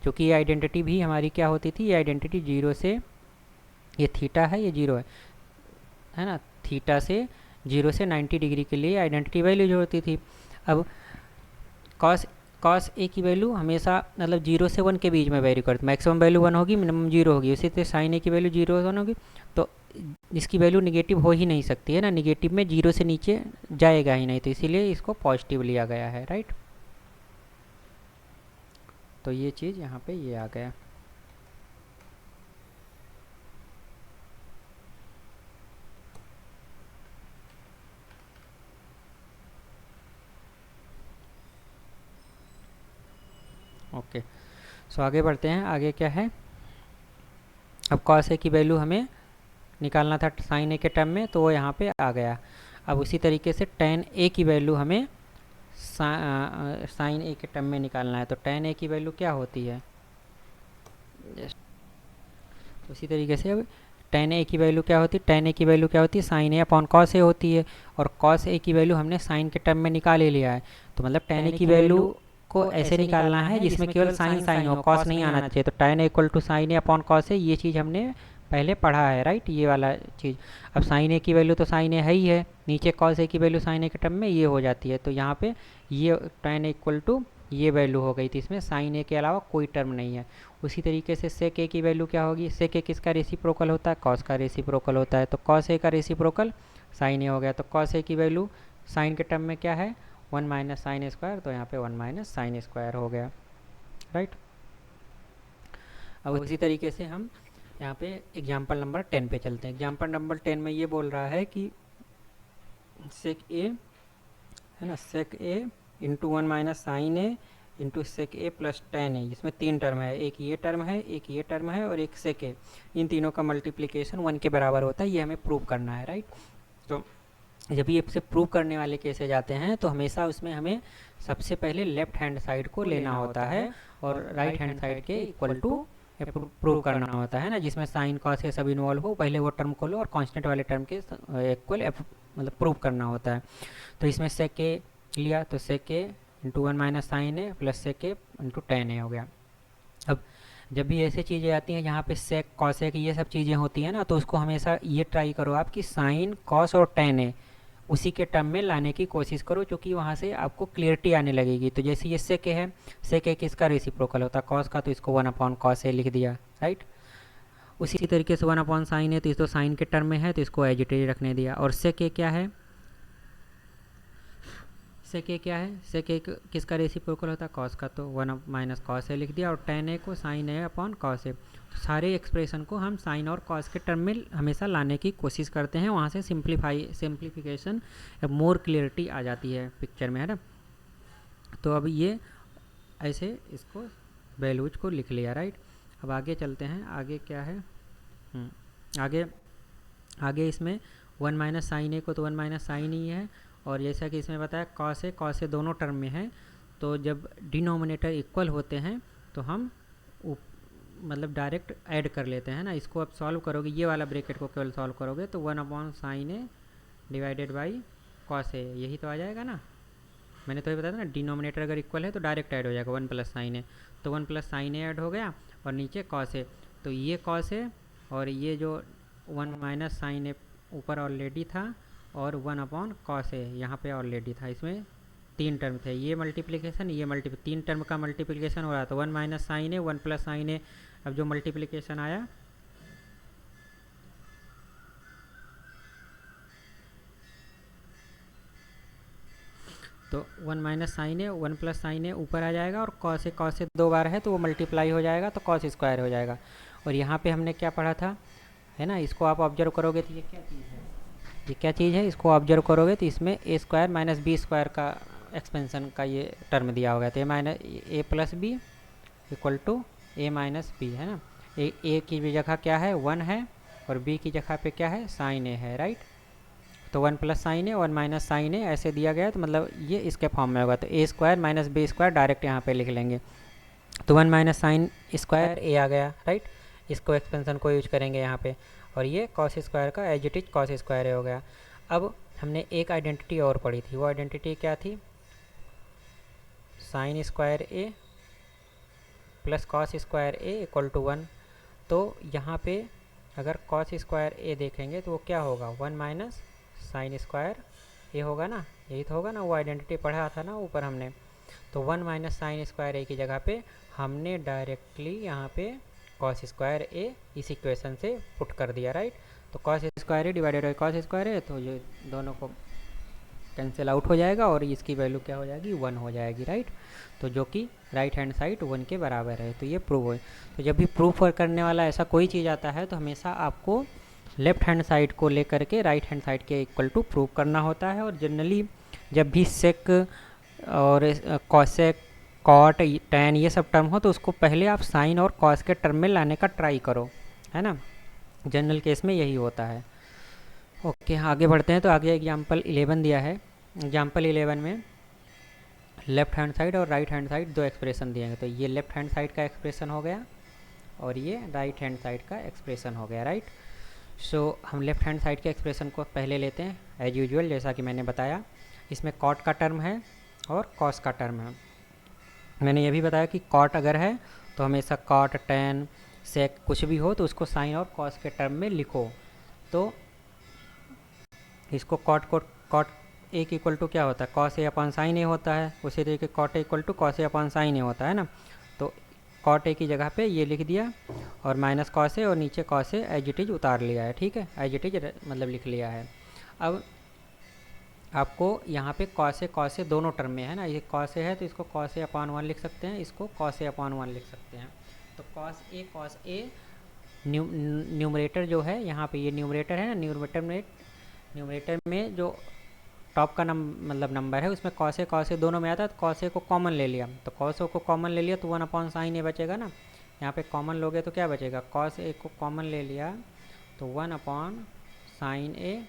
क्योंकि ये आइडेंटिटी भी हमारी क्या होती थी, ये आइडेंटिटी 0 से, ये थीटा है ये 0 है ना, थीटा से 0 से 90 डिग्री के लिए आइडेंटिटी वैल्यू जो होती थी। अब कॉस ए की वैल्यू हमेशा मतलब 0 से 1 के बीच में वेरी करती, मैक्सिमम वैल्यू 1 होगी, मिनिमम 0 होगी। उसी तरह साइन ए की वैल्यू 0 1 होगी, तो इसकी वैल्यू निगेटिव हो ही नहीं सकती, है ना, निगेटिव में 0 से नीचे जाएगा ही नहीं, तो इसीलिए इसको पॉजिटिव लिया गया है, राइट। तो ये चीज़ यहाँ पे ये आ गया। ओके, सो आगे बढ़ते हैं। आगे क्या है, अब कॉस ए की वैल्यू हमें निकालना था साइन ए के टर्म में, तो वो यहाँ पे आ गया। अब उसी तरीके से tan ए की वैल्यू हमें साइन ए के टर्म में निकालना है। तो tan ए की वैल्यू क्या होती है, उसी तरीके से अब tan ए की वैल्यू क्या होती है, tan ए की वैल्यू क्या होती है, साइन ए अपॉन कॉस ए होती है। और कॉस ए की वैल्यू हमने साइन के टर्म में निकाल ही लिया है। तो मतलब tan ए की वैल्यू को ऐसे निकालना है जिसमें केवल साइन साइन हो, कॉस नहीं आना चाहिए। तो tan A equal to sine A upon cos A, ये चीज़ हमने पहले पढ़ा है, राइट, ये वाला चीज़। अब साइन ए की वैल्यू तो साइन ए है ही है, नीचे कॉस ए की वैल्यू साइन ए के टर्म में ये हो जाती है। तो यहाँ पे ये tan ए इक्वल टू ये वैल्यू हो गई थी, इसमें साइन ए के अलावा कोई टर्म नहीं है। उसी तरीके से सेक ए की वैल्यू क्या होगी, सेक ए किसका रेसिप्रोकल होता है, कॉस का रेसिप्रोकल होता है। तो कॉस ए का रेसिप्रोकल साइन ए हो गया। तो कॉस ए की वैल्यू साइन के टर्म में क्या है, 1 माइनस साइन स्क्वायर, तो यहाँ पे 1 माइनस साइन स्क्वायर हो गया, राइट। अब उसी तरीके से हम यहाँ पे एग्जाम्पल नंबर 10 पे चलते हैं। एग्जाम्पल नंबर 10 में ये बोल रहा है कि सेक ए है ना, सेक ए इंटू 1 माइनस साइन ए इंटू सेक ए प्लस tan ए, इसमें 3 टर्म है, एक ये टर्म है, एक ये टर्म है और एक सेक ए। इन तीनों का मल्टीप्लिकेशन 1 के बराबर होता है, ये हमें प्रूव करना है, राइट। तो जब ये से प्रूव करने वाले केसेस जाते हैं तो हमेशा उसमें हमें सबसे पहले लेफ्ट हैंड साइड को लेना होता है और राइट हैंड साइड के इक्वल टू प्रूव करना होता है ना, जिसमें साइन कॉस ये सब इन्वॉल्व हो। पहले वो टर्म को लो और कांस्टेंट वाले टर्म के इक्वल मतलब प्रूव करना होता है। तो इसमें सेक ए लिया, तो सेक ए इंटू 1 माइनस साइन ए प्लस सेक ए इंटू tan ए हो गया। अब जब भी ऐसी चीज़ें आती हैं जहाँ पे सेक कॉसेक ये सब चीज़ें होती हैं ना, तो उसको हमेशा ये ट्राई करो आप कि साइन कॉस और tan ए उसी के टर्म में लाने की कोशिश करो, क्योंकि वहाँ से आपको क्लियरिटी आने लगेगी। तो जैसे ये सेक ए है, सेक ए किसका रेसिप्रोकल होता है, कॉस का, तो इसको 1 अपॉन कॉस ए लिख दिया, राइट। उसी तरीके से 1 अपॉन साइन ए, तो इसको साइन के टर्म में है तो इसको एज इट इज रखने दिया। और सेक ए क्या है, सेक ए क्या है, सेक ए किसका रेसिप्रोकल होता है, कॉस का, तो 1 माइनस कॉस ए लिख दिया। और tan ए को साइन ए अपॉन कॉस ए। तो सारे एक्सप्रेशन को हम साइन और कॉस के टर्म में हमेशा लाने की कोशिश करते हैं, वहाँ से सिंप्लीफिकेशन मोर क्लियरिटी आ जाती है पिक्चर में, है ना। तो अब ये ऐसे इसको वैल्यूज को लिख लिया, राइट। अब आगे चलते हैं, आगे क्या है, आगे इसमें 1 माइनस साइन ए को तो 1 माइनस साइन ही है। और जैसा कि इसमें बताया कॉस ए दोनों टर्म में है, तो जब डिनोमिनेटर इक्वल होते हैं तो हम मतलब डायरेक्ट ऐड कर लेते हैं ना। इसको अब सॉल्व करोगे, ये वाला ब्रैकेट को केवल सॉल्व करोगे तो 1 upon sine A divided by cos A, यही तो आ जाएगा ना। मैंने तो ये बताया था ना, डिनोमिनेटर अगर इक्वल है तो डायरेक्ट ऐड हो जाएगा 1 प्लस साइन ए। तो 1 प्लस साइन ए ऐड हो गया और नीचे कॉस ए, तो ये कॉस ए और ये जो 1 माइनस साइन ए ऊपर ऑलरेडी था और 1 अपॉन कॉस ए यहाँ पे ऑलरेडी था। इसमें 3 टर्म थे, ये मल्टीप्लिकेशन, ये 3 टर्म का मल्टीप्लिकेशन हो रहा था। 1 माइनस साइन ए 1 प्लस साइन ए, अब जो मल्टीप्लिकेशन आया तो 1 माइनस साइन ए 1 प्लस साइन ए ऊपर आ जाएगा और कॉस ए 2 बार है तो वो मल्टीप्लाई हो जाएगा तो कॉस स्क्वायर हो जाएगा। और यहाँ पे हमने क्या पढ़ा था, है ना, इसको आप ऑब्जर्व करोगे तो ये क्या चीज़ है, ये क्या चीज़ है, इसको ऑब्जर्व करोगे तो इसमें A square minus B square का एक्सपेंशन का ये टर्म दिया होगा। तो A plus B equal to A minus B, है ना। ए की जगह क्या है 1 है और बी की जगह पे क्या है साइन ए है, राइट। तो 1 प्लस साइन ए 1 माइनस साइन ए ऐसे दिया गया, तो मतलब ये इसके फॉर्म में होगा। तो A square minus B square direct यहाँ पे लिख लेंगे। तो 1 माइनस साइन स्क्वायर ए आ गया, राइट। इसको एक्सपेंशन को यूज करेंगे यहाँ पे, और ये कॉस स्क्वायर का as it is cos square हो गया। अब हमने एक आइडेंटिटी और पढ़ी थी, वो आइडेंटिटी क्या थी, sine square A plus cos square A equal to 1। तो यहाँ पे अगर कॉस स्क्वायर ए देखेंगे तो वो क्या होगा 1 माइनस साइन स्क्वायर ए होगा ना, यही तो होगा ना, वो आइडेंटिटी पढ़ा था ना ऊपर हमने। तो 1 माइनस साइन स्क्वायर ए की जगह पे हमने डायरेक्टली यहाँ पे कॉस स्क्वायर ए इस इक्वेशन से पुट कर दिया, राइट। तो cos square A divided by cos square A, तो ये दोनों को कैंसिल आउट हो जाएगा और इसकी वैल्यू क्या हो जाएगी 1 हो जाएगी, राइट। तो जो कि राइट हैंड साइड 1 के बराबर है, तो ये प्रूव हो। तो जब भी प्रूफ करने वाला ऐसा कोई चीज़ आता है तो हमेशा आपको लेफ्ट हैंड साइड को लेकर के राइट हैंड साइड के इक्वल टू प्रूव करना होता है। और जनरली जब भी सेक और कॉसेक कॉट टैन ये सब टर्म हो तो उसको पहले आप साइन और कॉस के टर्म में लाने का ट्राई करो, है ना। जनरल केस में यही होता है। ओके, आगे बढ़ते हैं। तो आगे एग्जाम्पल 11 दिया है। एग्जाम्पल 11 में लेफ्ट हैंड साइड और राइट हैंड साइड दो एक्सप्रेशन दिए हैं। तो ये लेफ्ट हैंड साइड का एक्सप्रेशन हो गया और ये राइट हैंड साइड का एक्सप्रेशन हो गया, राइट। सो हम लेफ्ट हैंड साइड के एक्सप्रेशन को पहले लेते हैं एज यूजुअल, जैसा कि मैंने बताया। इसमें कॉट का टर्म है और कॉस का टर्म है। मैंने ये भी बताया कि कॉट अगर है तो हमेशा कॉट, टेन, सेक कुछ भी हो तो उसको साइन और कॉस के टर्म में लिखो। तो इसको कॉट ए की इक्वल टू क्या होता है, cos A upon sine A होता है। उसी तरीके cot A equal to cos A upon sine A होता है ना। तो कॉट ए की जगह पे ये लिख दिया और माइनस कॉस ए और नीचे cos A as it is उतार लिया है, ठीक है, एज इट इज मतलब लिख लिया है। अब आपको यहाँ पे कॉस ए दोनों टर्म में है ना, ये कॉस ए है तो इसको कॉस ए अपॉन 1 लिख सकते हैं, इसको कॉस ए अपॉन 1 लिख सकते हैं। तो कॉस ए न्यूमरेटर जो है यहाँ पे, ये न्यूमरेटर है ना, न्यूमरेटर में जो टॉप का मतलब नंबर है उसमें कॉस ए दोनों में आता है। तो कॉस ए को कॉमन ले लिया, तो कॉस ए को कॉमन ले लिया तो 1 अपॉन साइन ए बचेगा ना। यहाँ पे कॉमन लोगे तो क्या बचेगा, कॉस ए को कॉमन ले लिया तो 1 अपॉन साइन ए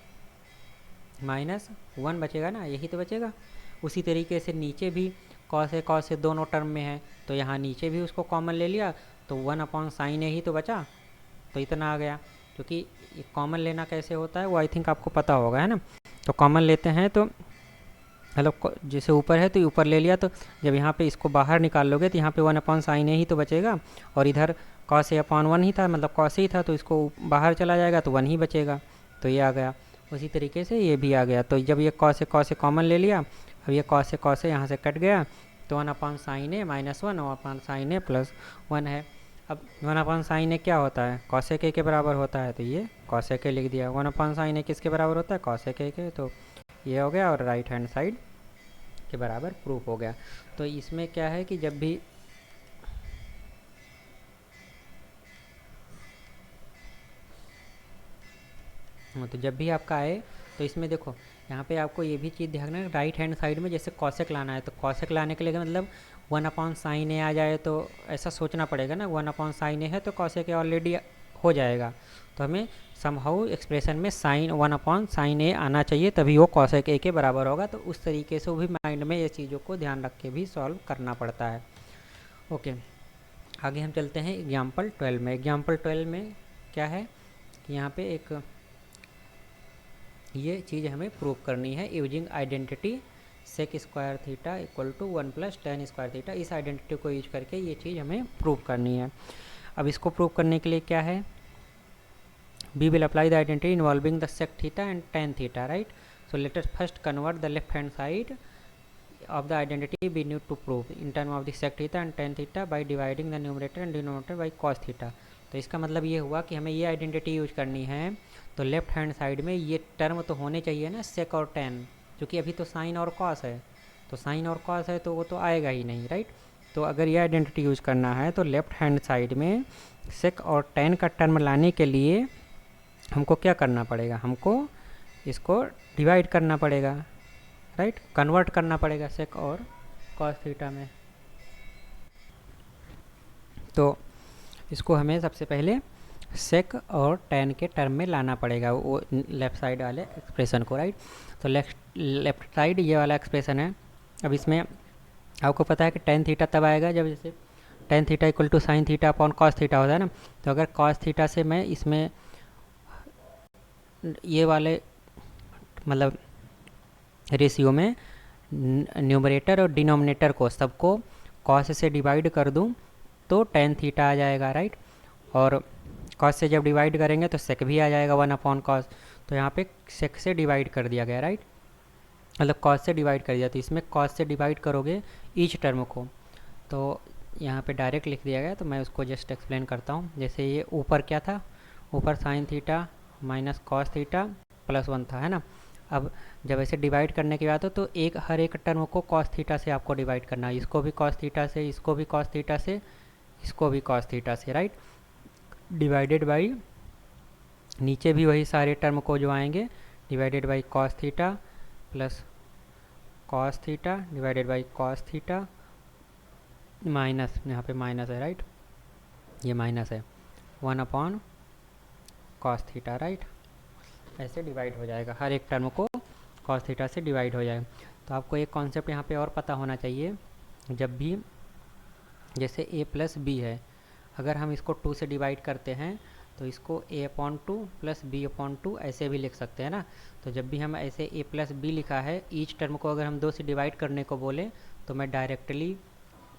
माइनस 1 बचेगा ना, यही तो बचेगा। उसी तरीके से नीचे भी कॉस ए दोनों टर्म में है तो यहाँ नीचे भी उसको कॉमन ले लिया तो 1 अपॉन साइन ए ही तो बचा, तो इतना आ गया। क्योंकि ये कॉमन लेना कैसे होता है वो आई थिंक आपको पता होगा, है ना। तो कॉमन लेते हैं तो मतलब जैसे ऊपर है तो ऊपर ले लिया, तो जब यहाँ पे इसको बाहर निकाल लोगे तो यहाँ पे 1 अपॉन साइन ए ही तो बचेगा और इधर कॉस ए अपॉन 1 ही था, मतलब कॉस ही था, तो इसको बाहर चला जाएगा तो 1 ही बचेगा, तो ये आ गया। उसी तरीके से ये भी आ गया। तो जब ये कॉस ए कॉमन ले लिया, अब ये कॉस ए यहाँ से कट गया तो 1 अपॉन साइन ए माइनस 1 और अपॉन साइन ए प्लस 1 है। अब 1 अपॉन साइन ए क्या होता है, कॉस ए के बराबर होता है, तो ये कॉस ए लिख दिया। 1 अपॉन साइन ए किसके बराबर होता है, कॉस ए के, तो ये हो गया और राइट हैंड साइड के बराबर प्रूफ हो गया। तो इसमें क्या है कि जब भी आपका आए तो इसमें देखो यहाँ पे आपको ये भी चीज़ ध्यान रखना, राइट हैंड साइड में जैसे कॉसेक लाना है तो कॉसेक लाने के लिए मतलब 1 अपॉन साइन ए आ जाए तो ऐसा सोचना पड़ेगा ना, 1 अपॉन साइन ए है तो कॉसेक ऑलरेडी हो जाएगा। तो हमें समहाउ एक्सप्रेशन में साइन 1 अपॉन साइन ए आना चाहिए, तभी वो कॉसेक ए के बराबर होगा। तो उस तरीके से वो भी माइंड में ये चीज़ों को ध्यान रख के भी सॉल्व करना पड़ता है। ओके, आगे हम चलते हैं एग्जाम्पल 12 में। एग्जाम्पल 12 में क्या है कि यहाँ पे एक ये चीज़ हमें प्रूव करनी है using identity sec square theta equal to 1 plus tan square theta. इस आइडेंटिटी को यूज करके ये चीज़ हमें प्रूव करनी है। अब इसको प्रूव करने के लिए क्या है, we will apply the identity involving the sec theta and tan theta, right. So let us first convert the left hand side of the identity we need to prove in term of the sec theta and tan theta by dividing the numerator and denominator by cos theta। तो इसका मतलब ये हुआ कि हमें ये identity use करनी है। तो लेफ्ट हैंड साइड में ये टर्म तो होने चाहिए ना, सेक और टेन, क्योंकि अभी तो साइन और कॉस है, तो साइन और कॉस है तो वो तो आएगा ही नहीं, राइट। तो अगर ये आइडेंटिटी यूज करना है तो लेफ्ट हैंड साइड में सेक और टेन का टर्म लाने के लिए हमको क्या करना पड़ेगा, हमको इसको डिवाइड करना पड़ेगा, राइट, कन्वर्ट करना पड़ेगा सेक और कॉस थीटा में। तो इसको हमें सबसे पहले सेक और टेन के टर्म में लाना पड़ेगा वो लेफ़्ट साइड वाले एक्सप्रेशन को, राइट। तो लेफ्ट साइड ये वाला एक्सप्रेशन है। अब इसमें आपको पता है कि टेन थीटा तब आएगा जब जैसे tan theta equal to sine theta upon cos theta होता है ना। तो अगर कॉस थीटा से मैं इसमें ये वाले मतलब रेशियो में न्यूमरेटर और डिनोमिनेटर को सबको कॉस से डिवाइड कर दूं तो टेन थीटा आ जाएगा, राइट। और कॉस से जब डिवाइड करेंगे तो सेक भी आ जाएगा 1 अपॉन कॉस। तो यहाँ पे सेक से डिवाइड कर दिया गया, राइट, मतलब कॉस से डिवाइड कर दिया। तो इसमें कॉस से डिवाइड करोगे ईच टर्म को, तो यहाँ पे डायरेक्ट लिख दिया गया। तो मैं उसको जस्ट एक्सप्लेन करता हूँ। जैसे ये ऊपर क्या था, ऊपर sine theta minus cos theta plus 1 था, है ना। अब जब ऐसे डिवाइड करने की बात हो तो हर एक टर्म को कॉस थीटा से आपको डिवाइड करना है, इसको भी कॉस थीटा से, इसको भी कॉस थीटा से, इसको भी कॉस थीटा से, राइट। डिवाइडेड बाई नीचे भी वही सारे टर्म को जो आएंगे divided by cos theta plus cos theta divided by cos theta minus, यहाँ पे माइनस है, राइट, ये माइनस है 1 अपॉन कॉस थीटा, राइट। ऐसे डिवाइड हो जाएगा, हर एक टर्म को कॉस थीटा से डिवाइड हो जाएगा। तो आपको एक कॉन्सेप्ट यहाँ पे और पता होना चाहिए, जब भी जैसे a प्लस बी है, अगर हम इसको 2 से डिवाइड करते हैं तो इसको a/2 प्लस b/2 ऐसे भी लिख सकते हैं ना। तो जब भी हम ऐसे a प्लस बी लिखा है, ईच टर्म को अगर हम 2 से डिवाइड करने को बोले तो मैं डायरेक्टली,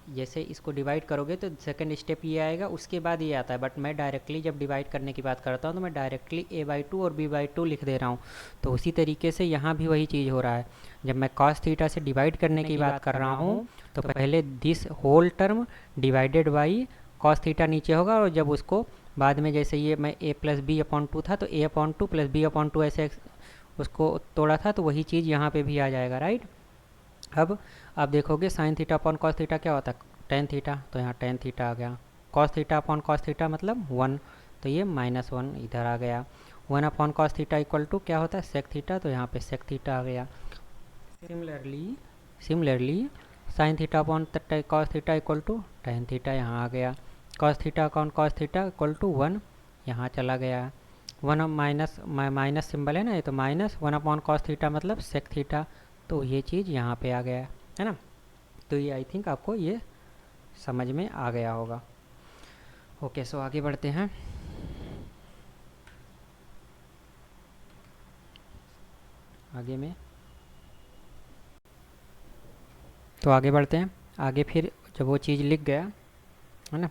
जैसे इसको डिवाइड करोगे तो सेकंड स्टेप ये आएगा, उसके बाद ये आता है, बट मैं डायरेक्टली जब डिवाइड करने की बात करता हूँ तो मैं डायरेक्टली a/2 और b/2 लिख दे रहा हूँ। तो उसी तरीके से यहाँ भी वही चीज़ हो रहा है। जब मैं cos थीटा से डिवाइड करने की बात कर रहा हूँ तो पहले this whole term divided by cos theta नीचे होगा, और जब उसको बाद में जैसे ये मैं a प्लस b/2 था तो a/2 प्लस b/2 ऐसे उसको तोड़ा था, तो वही चीज़ यहाँ पे भी आ जाएगा, राइट। अब आप देखोगे sign theta upon cos theta क्या होता है, टेन थीटा, तो यहाँ टेन थीटा आ गया। Cos theta upon cos theta मतलब 1, तो ये -1 इधर आ गया। 1 upon cos theta equal to क्या होता है, सेक थीटा, तो यहाँ पे सेक थीटा आ गया। Similarly sine theta upon cos theta equal to tan theta, यहाँ आ गया। Cos theta upon cos theta equal to 1, यहाँ चला गया। 1 माइनस सिंबल है ना, ये तो -1 अपॉन कॉस थीटा मतलब सेक थीटा, तो ये चीज़ यहाँ पे आ गया है ना। तो ये आई थिंक आपको ये समझ में आ गया होगा। ओके, सो आगे बढ़ते हैं। आगे में तो आगे बढ़ते हैं। आगे फिर जब वो चीज़ लिख गया है ना,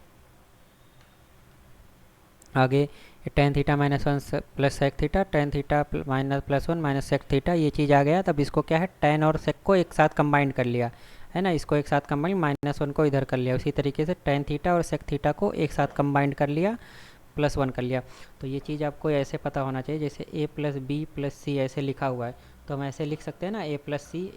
आगे tan theta -1 plus sec theta, tan theta +1 minus sec theta, ये चीज़ आ गया। तब इसको क्या है, टेन और सेक को एक साथ कंबाइंड कर लिया है ना, इसको एक साथ कंबाइंड -1 को इधर कर लिया। उसी तरीके से टेन थीटा और सेक थीटा को एक साथ कंबाइंड कर लिया, +1 कर लिया। तो ये चीज़ आपको ऐसे पता होना चाहिए, जैसे a plus B plus C ऐसे लिखा हुआ है, तो हम ऐसे लिख सकते हैं ना, a प्लस सी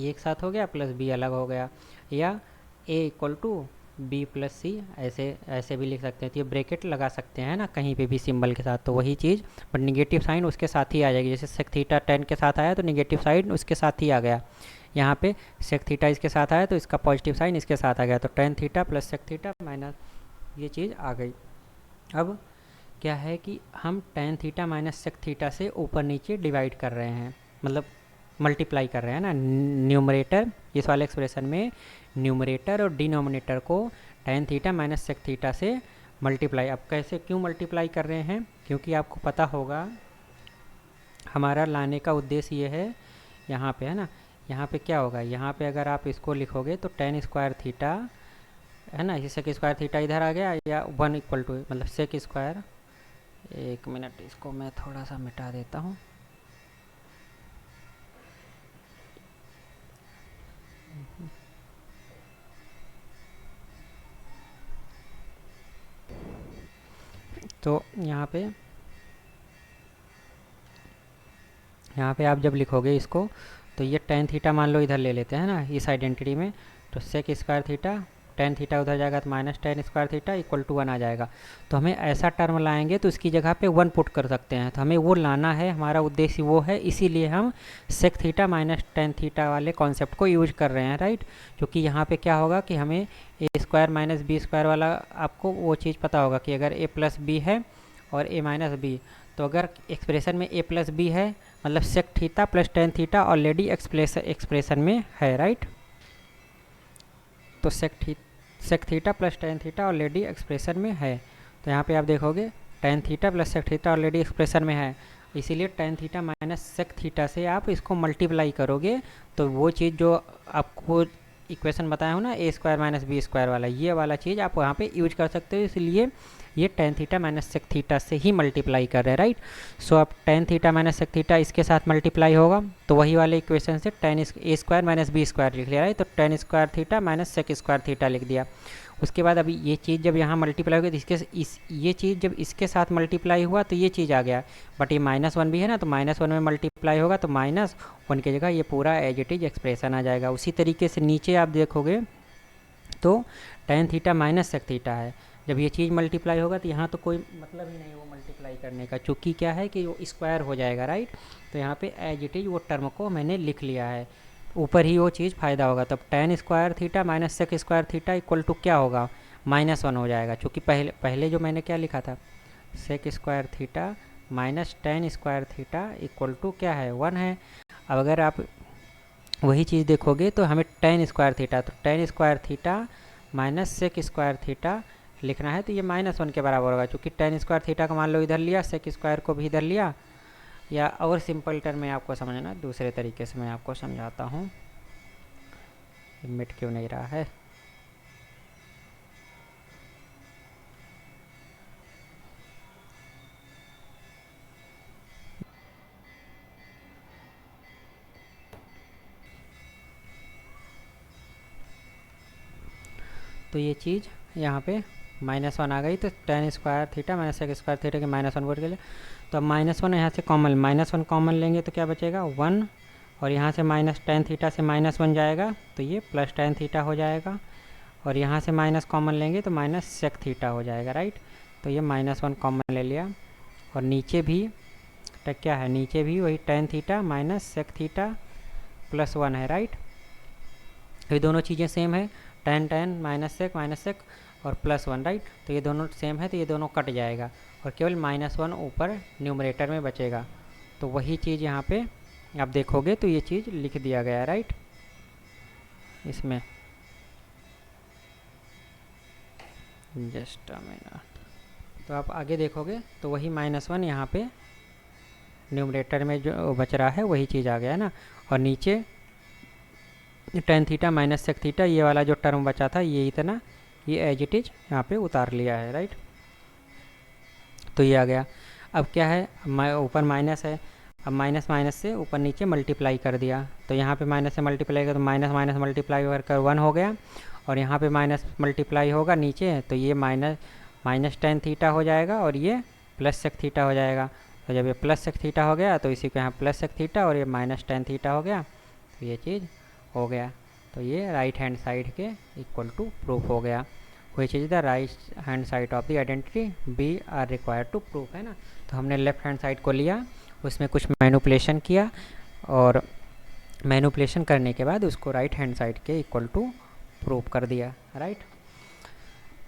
एक साथ हो गया प्लस b अलग हो गया, या a equal to B plus C ऐसे भी लिख सकते हैं। तो ये ब्रैकेट लगा सकते हैं ना कहीं पे भी सिंबल के साथ, तो वही चीज़, बट निगेटिव साइन उसके साथ ही आ जाएगी। जैसे सेक थीटा 10 के साथ आया तो निगेटिव साइन उसके साथ ही आ गया, यहाँ पे सेक थीटा इसके साथ आया तो इसका पॉजिटिव साइन इसके साथ आ गया, तो tan theta plus sec theta minus ये चीज़ आ गई। अब क्या है कि हम tan theta minus sec theta से ऊपर नीचे डिवाइड कर रहे हैं, मतलब मल्टीप्लाई कर रहे हैं ना। न्यूमरेटर, इस वाले एक्सप्रेशन में न्यूमरेटर और डिनोमिनेटर को tan theta minus sec theta से मल्टीप्लाई। अब कैसे, क्यों मल्टीप्लाई कर रहे हैं, क्योंकि आपको पता होगा हमारा लाने का उद्देश्य ये है, यहाँ पे है ना, यहाँ पे क्या होगा, यहाँ पे अगर आप इसको लिखोगे तो टेन स्क्वायर थीटा है ना, इसी सेक स्क्वायर थीटा इधर आ गया, या 1 इक्वल टू मतलब सेक स्क्वायर, एक मिनट इसको मैं थोड़ा सा मिटा देता हूँ। तो यहाँ पे आप जब लिखोगे इसको, तो ये टेन थीटा मान लो इधर ले लेते हैं ना इस आइडेंटिटी में, तो sec square theta, tan theta उधर जाएगा तो minus tan square theta equal to 1 आ जाएगा। तो हमें ऐसा टर्म लाएंगे तो इसकी जगह पे 1 पुट कर सकते हैं, तो हमें वो लाना है, हमारा उद्देश्य वो है, इसीलिए हम sec theta minus tan theta वाले कॉन्सेप्ट को यूज कर रहे हैं, राइट। क्योंकि यहाँ पे क्या होगा कि हमें ए स्क्वायर माइनस बी स्क्वायर वाला, आपको वो चीज़ पता होगा कि अगर ए प्लस बी है और ए माइनस बी, तो अगर एक्सप्रेशन में ए प्लस बी है मतलब sec theta plus tan theta already expression में है, राइट। तो sec theta plus tan theta already expression में है, तो यहाँ पे आप देखोगे tan theta plus sec theta already expression में है, इसीलिए tan theta minus sec theta से आप इसको मल्टीप्लाई करोगे, तो वो चीज़ जो आपको इक्वेशन बताया हो ना, ए स्क्वायर माइनस बी स्क्वायर वाला, ये वाला चीज़ आप वहाँ पे यूज कर सकते हो, इसलिए ये tan theta minus sec theta से ही मल्टीप्लाई कर रहे हैं, राइट। सो अब tan theta minus sec theta इसके साथ मल्टीप्लाई होगा, तो वही वाले इक्वेशन से टेन A square minus B square लिख लिया, राइट। तो tan square theta minus sec square theta लिख दिया। उसके बाद अभी ये चीज़ जब यहाँ मल्टीप्लाई होगी तो ये चीज़ जब इसके साथ मल्टीप्लाई हुआ तो ये चीज़ आ गया, बट ये -1 भी है ना, तो -1 में मल्टीप्लाई होगा तो -1 की जगह ये पूरा एज इट इज एक्सप्रेशन आ जाएगा। उसी तरीके से नीचे आप देखोगे तो tan theta minus sec theta है, जब ये चीज़ मल्टीप्लाई होगा तो यहाँ तो कोई मतलब ही नहीं वो मल्टीप्लाई करने का, चूँकि क्या है कि वो स्क्वायर हो जाएगा, राइट। तो यहाँ पे एज इट इज वो टर्म को मैंने लिख लिया है, ऊपर ही वो चीज़ फ़ायदा होगा। तब tan square theta minus sec square theta equal to क्या होगा, -1 हो जाएगा, चूँकि पहले जो मैंने क्या लिखा था, sec square theta minus tan square theta equal to क्या है 1 है। अब अगर आप वही चीज़ देखोगे तो हमें टेन स्क्वायर थीटा, तो tan square theta minus sec square theta लिखना है, तो ये -1 के बराबर होगा। चूँकि टेन स्क्वायर थीटा को मान लो इधर लिया, सेक स्क्वायर को भी इधर लिया, या और सिंपल टर्म में आपको समझना दूसरे तरीके से मैं आपको समझाता हूँ। मिट क्यों नहीं रहा है? तो ये चीज़ यहाँ पे -1 आ गई, तो tan square theta minus sec square theta के -1 बोल के लिए, तो अब -1 यहाँ से कॉमन, -1 कॉमन लेंगे तो क्या बचेगा 1, और यहाँ से माइनस टेन थीटा से -1 जाएगा तो ये प्लस टेन थीटा हो जाएगा, और यहाँ से माइनस कॉमन लेंगे तो माइनस सेक थीटा हो जाएगा, राइट। तो ये -1 कॉमन ले लिया, और नीचे भी क्या है, नीचे भी वही tan theta minus sec theta plus 1 है, राइट। ये दोनों चीज़ें सेम है, टेन टेन माइनस सेक और प्लस 1, राइट। तो ये दोनों सेम है, तो ये दोनों कट जाएगा और केवल -1 ऊपर न्यूमरेटर में बचेगा। तो वही चीज़ यहाँ पे आप देखोगे तो ये चीज़ लिख दिया गया है, राइट। इसमें जस्ट अ मिनट, तो आप आगे देखोगे तो वही -1 यहाँ पे न्यूमरेटर में जो बच रहा है वही चीज़ आ गया है ना, और नीचे tan theta minus sec theta ये वाला जो टर्म बचा था ये इतना, ये एज इट इज यहाँ पे उतार लिया है, राइट। तो ये आ गया। अब क्या है, ऊपर माइनस है, अब माइनस माइनस से ऊपर नीचे मल्टीप्लाई कर दिया, तो यहाँ पे माइनस से मल्टीप्लाई कर तो माइनस माइनस मल्टीप्लाई कर 1 हो गया, और यहाँ पे माइनस मल्टीप्लाई होगा नीचे, तो ये माइनस टेन थीटा हो जाएगा और ये प्लस सेक थीटा हो जाएगा। तो जब ये प्लस सेक थीटा हो गया तो इसी को यहाँ प्लस सेक थीटा और ये माइनस टेन थीटा हो गया, तो ये चीज़ हो गया। तो ये राइट हैंड साइड के इक्वल टू प्रूफ हो गया। Which is the right hand side of the identity be are required to proof, है ना। तो हमने लेफ्ट हैंड साइड को लिया, उसमें कुछ मैनिपुलेशन किया, और मैनिपुलेशन करने के बाद उसको राइट हैंड साइड के इक्वल टू प्रूफ कर दिया, राइट।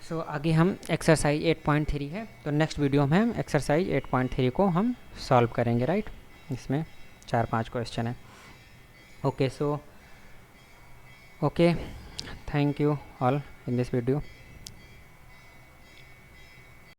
सो आगे हम एक्सरसाइज 8.3 है, तो नेक्स्ट वीडियो में हम एक्सरसाइज 8.3 को हम सॉल्व करेंगे, राइट। इसमें 4-5 क्वेश्चन है। Okay, so okay, thank you all in this video.